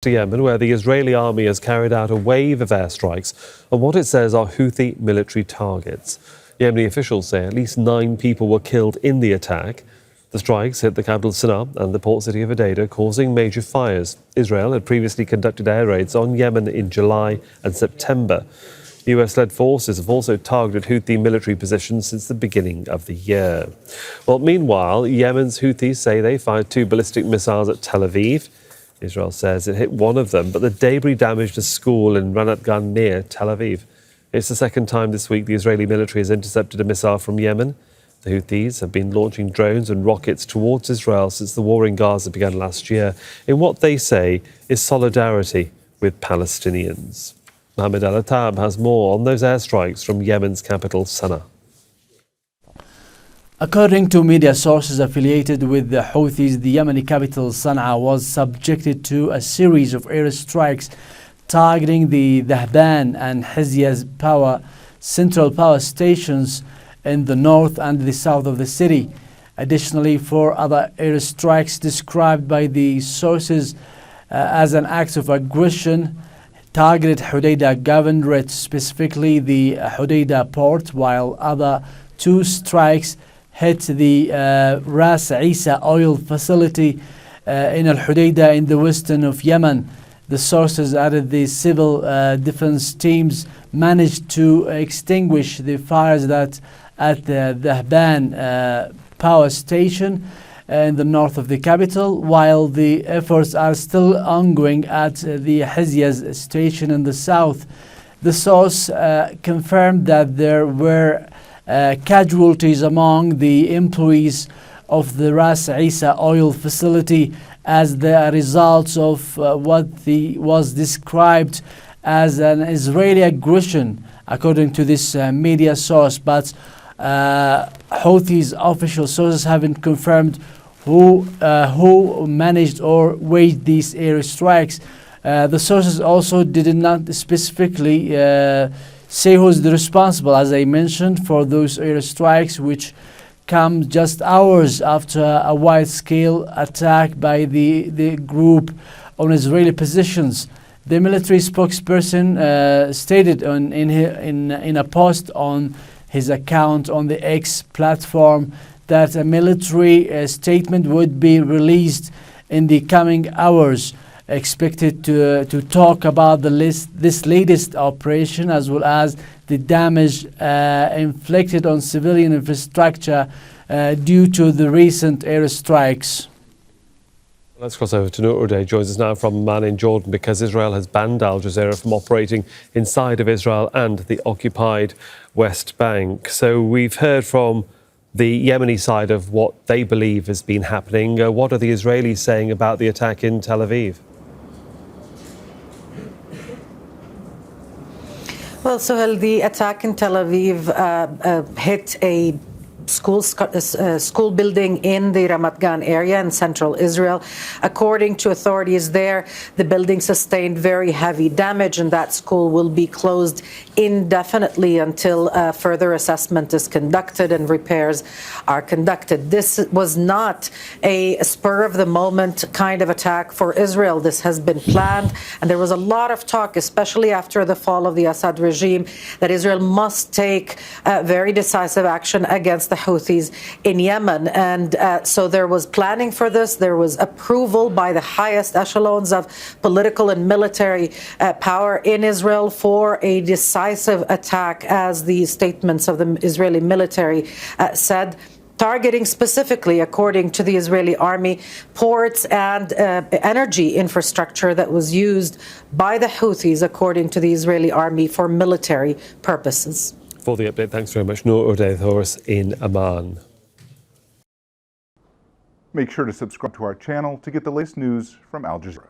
To Yemen, where the Israeli army has carried out a wave of airstrikes on what it says are Houthi military targets. Yemeni officials say at least 9 people were killed in the attack. The strikes hit the capital Sanaa and the port city of Hodeidah, causing major fires. Israel had previously conducted air raids on Yemen in July and September. US-led forces have also targeted Houthi military positions since the beginning of the year. Well, meanwhile, Yemen's Houthis say they fired 2 ballistic missiles at Tel Aviv. Israel says it hit one of them, but the debris damaged a school in Ramat Gan near Tel Aviv. It's the second time this week the Israeli military has intercepted a missile from Yemen. The Houthis have been launching drones and rockets towards Israel since the war in Gaza began last year, in what they say is solidarity with Palestinians. Mohammed al-Attab has more on those airstrikes from Yemen's capital, Sanaa. According to media sources affiliated with the Houthis, the Yemeni capital Sanaa was subjected to a series of airstrikes targeting the Dhahban and Hizyaz central power stations in the north and the south of the city. Additionally, 4 other airstrikes described by the sources as an act of aggression targeted Hodeidah governorate, specifically the Hodeidah port, while other 2 strikes hit the Ras Isa oil facility in al-Hodeidah in the western of Yemen. The sources added the civil defense teams managed to extinguish the fires that at the Dhahban power station in the north of the capital, while the efforts are still ongoing at the Hizyaz station in the south. The source confirmed that there were casualties among the employees of the Ras Isa oil facility as the results of what was described as an Israeli aggression, according to this media source. But Houthis official sources haven't confirmed who managed or waged these airstrikes. The sources also did not specifically say who's the responsible, as I mentioned, for those airstrikes, which come just hours after a wide-scale attack by the group on Israeli positions. The military spokesperson stated in a post on his account on the X platform that a military statement would be released in the coming hours, expected to talk about this latest operation as well as the damage inflicted on civilian infrastructure due to the recent airstrikes. Let's cross over to Nour. Odeh joins us now from Amman in Jordan, because Israel has banned Al Jazeera from operating inside of Israel and the occupied West Bank. So we've heard from the Yemeni side of what they believe has been happening. What are the Israelis saying about the attack in Tel Aviv? Well, Sohail, the attack in Tel Aviv hit a school building in the Ramat Gan area in central Israel. According to authorities there, the building sustained very heavy damage, and that school will be closed indefinitely until further assessment is conducted and repairs are conducted. This was not a spur-of-the-moment kind of attack for Israel. This has been planned, and there was a lot of talk, especially after the fall of the Assad regime, that Israel must take very decisive action against the Houthis in Yemen. And so there was planning for this. There was approval by the highest echelons of political and military power in Israel for a decisive attack, as the statements of the Israeli military said, targeting specifically, according to the Israeli army, ports and energy infrastructure that was used by the Houthis, according to the Israeli army, for military purposes. For the update, thanks very much, Nour Odeh in Amman. Make sure to subscribe to our channel to get the latest news from Al Jazeera.